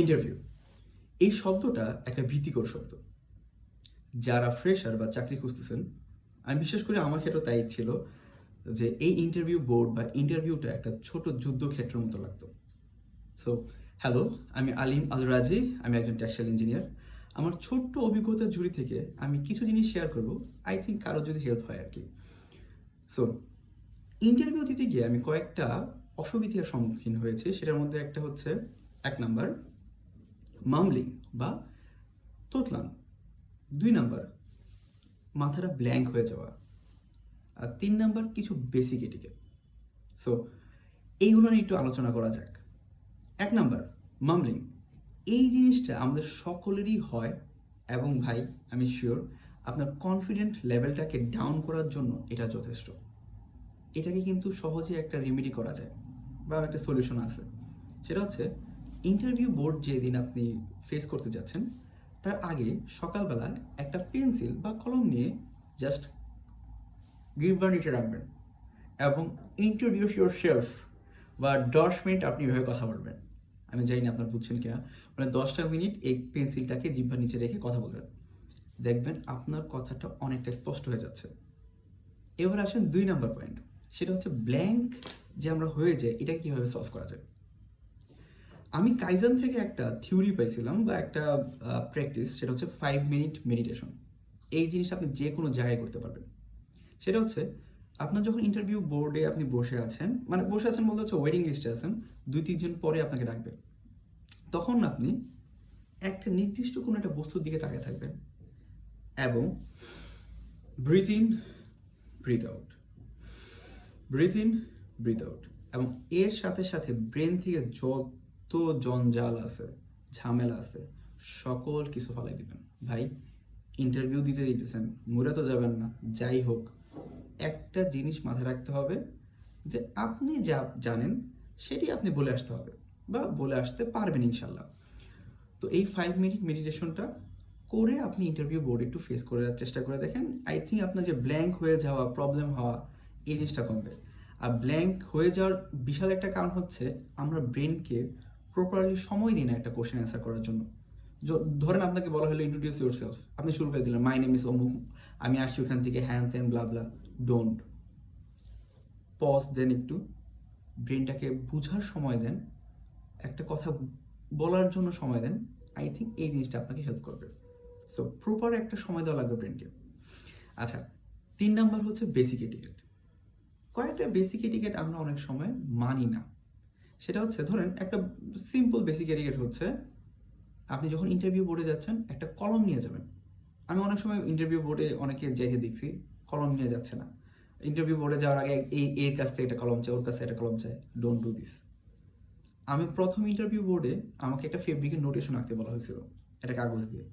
Interview এই শব্দটা একটা ভীতিকর শব্দ। যারা ফ্রেশার বা চাকরি খুঁজতেছেন, আমি বিশ্বাস করি আমার ক্ষেত্রে তাই ছিল, যে এই ইন্টারভিউ বোর্ড বা ইন্টারভিউটা একটা ছোট যুদ্ধক্ষেত্রের মতো লাগতো। সো হ্যালো, আমি আলিম আল রাজি, আমি একজন টেক্সটাইল ইঞ্জিনিয়ার। আমার ছোট্ট অভিজ্ঞতার ঝুড়ি থেকে আমি কিছু জিনিস শেয়ার করবো, আই থিঙ্ক কারো যদি হেল্প হয় আর কি। সো ইন্টারভিউ দিতে গিয়ে আমি কয়েকটা অসুবিধার সম্মুখীন হয়েছি। সেটার মধ্যে একটা হচ্ছে, 1 নাম্বার মামলিং বা তোতলানো, 2 নাম্বার মাথাটা ব্ল্যাঙ্ক হয়ে যাওয়া, আর 3 নাম্বার কিছু বেসিক এটিকেট। সো এইগুলো নিয়ে একটু আলোচনা করা যাক। 1 নাম্বার মামলিং, এই জিনিসটা আমাদের সকলেরই হয়, এবং ভাই আমি শিওর আপনার কনফিডেন্ট লেভেলটাকে ডাউন করার জন্য এটা যথেষ্ট। এটাকে কিন্তু সহজে একটা রেমেডি করা যায় বা একটা সলিউশন আছে। সেটা হচ্ছে, ইন্টারভিউ বোর্ড যেদিন আপনি ফেস করতে যাচ্ছেন তার আগে সকালবেলা একটা পেন্সিল বা কলম নিয়ে জাস্ট গ্রিপ নিচে রাখবেন এবং ইন্ট্রোডিউস ইউর সেলফ বা 10 মিনিট আপনি এভাবে কথা বলবেন। আমি জানি না আপনার বুঝছেন কিনা, মানে 10টা মিনিট এই পেন্সিলটাকে জিহ্বার নিচে রেখে কথা বলবেন। দেখবেন আপনার কথাটা অনেকটা স্পষ্ট হয়ে যাচ্ছে। এবার আসেন 2 নাম্বার পয়েন্ট, সেটা হচ্ছে ব্ল্যাঙ্ক যে আমরা হয়ে যাই, এটাকে কীভাবে সলভ করা যায়। আমি কাইজান থেকে একটা থিওরি পাইছিলাম বা একটা প্র্যাকটিস, সেটা হচ্ছে 5 মিনিট মেডিটেশন। এই জিনিসটা আপনি যে কোনো জায়গায় করতে পারবেন। সেটা হচ্ছে, আপনার যখন ইন্টারভিউ বোর্ডে আপনি বসে আছেন, মানে বসে আছেন বলতে হচ্ছে ওয়েটিং লিস্টে আছেন, 2-3 জন পরে আপনাকে ডাকবে, তখন আপনি একটা নির্দিষ্ট কোনো একটা বস্তুর দিকে তাকিয়ে থাকবেন এবং breathe in, breathe out, breathe in, breathe out, এবং এর সাথে সাথে ব্রেন থেকে যত জঞ্জাল আছে, ঝামেলা আছে, সকল কিছু ফলাই দিবেন। ভাই ইন্টারভিউ দিতে দিতেছেন, মরে তো যাবেন না। যাই হোক, একটা জিনিস মাথায় রাখতে হবে যে আপনি যা জানেন সেটি আপনি বলে আসতে হবে বা বলে আসতে পারবেন ইনশাল্লাহ। তো এই 5 মিনিট মেডিটেশনটা করে আপনি ইন্টারভিউ বোর্ড একটু ফেস করে চেষ্টা করে দেখেন। আই থিঙ্ক আপনার যে ব্ল্যাঙ্ক হয়ে যাওয়া, প্রবলেম হওয়া, এই জিনিসটা কমবে। আর ব্ল্যাঙ্ক হয়ে যাওয়ার বিশাল একটা কারণ হচ্ছে, আমরা ব্রেনকে প্রপারলি সময় দিই না একটা কোশ্চেন অ্যান্সার করার জন্য। ধরেন আপনাকে বলা হলো ইন্ট্রোডিউস ইউর সেলফ, আপনি শুরু করে দিলেন মাই নেম ইস অমুক, আমি আসছি ওখান থেকে, হ্যান ত্যান ব্লা ব্লা। ডোন্ট পজ দেন, একটু ব্রেনটাকে বুঝার সময় দেন, একটা কথা বলার জন্য সময় দেন। আই থিঙ্ক এই জিনিসটা আপনাকে হেল্প করবে। সো প্রপার একটা সময় দেওয়া লাগবে ব্রেনকে। আচ্ছা, 3 নাম্বার হচ্ছে বেসিক এটিকেট। কয়েকটা বেসিক এটিকেট আমরা অনেক সময় মানি না। সেটা হচ্ছে, ধরেন একটা সিম্পল বেসিক এটিকেট হচ্ছে, আপনি যখন ইন্টারভিউ বোর্ডে যাচ্ছেন একটা কলম নিয়ে যাবেন। আমি অনেক সময় ইন্টারভিউ বোর্ডে অনেকে যাইতে দেখছি কলম নিয়ে যাচ্ছে না। ইন্টারভিউ বোর্ডে যাওয়ার আগে এর কাছ থেকে একটা কলম চাই, ওর কাছে একটা কলম চাই। Don't do this. আমি প্রথম ইন্টারভিউ বোর্ডে আমাকে একটা ফেব্রিকের নোটেশন আঁকতে বলা হয়েছিল একটা কাগজ দিয়ে।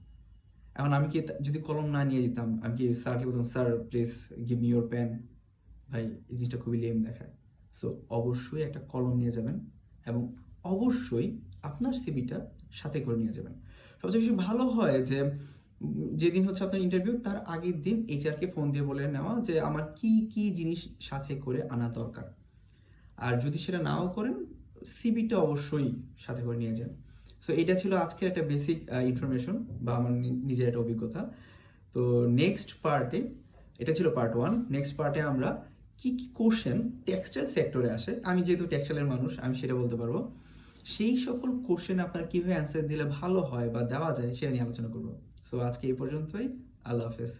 এখন আমি কি যদি কলম না নিয়ে যেতাম, আমি কি স্যারকে বলতাম sir please give me your pen? ভাই এই জিনিসটা খুবই লেম দেখায়। সো অবশ্যই একটা কলম নিয়ে যাবেন এবং অবশ্যই আপনার সিভিটা সাথে করে নিয়ে যাবেন। সবচেয়ে বেশি ভালো হয় যে যেদিন হচ্ছে আপনার ইন্টারভিউ, তার আগের দিন এইচআরকে ফোন দিয়ে বলে নেওয়া যে আমার কি কি জিনিস সাথে করে আনা দরকার। আর যদি সেটা নাও করেন, সিভিটা অবশ্যই সাথে করে নিয়ে যান। সো এটা ছিল আজকের একটা বেসিক ইনফরমেশন বা আমার নিজের একটা অভিজ্ঞতা। তো নেক্সট পার্টে, এটা ছিল পার্ট 1, নেক্সট পার্টে আমরা কি কি কোশ্চেন টেক্সটাইল সেক্টরে আসে, আমি যেহেতু টেক্সটাইলের মানুষ আমি সেটা বলতে পারবো, সেই সকল কোশ্চেন আপনারা কীভাবে অ্যান্সার দিলে ভালো হয় বা দেওয়া যায় সেটা নিয়ে আলোচনা করবো। সো আজকে এই পর্যন্তই। আল্লাহ হাফেজ।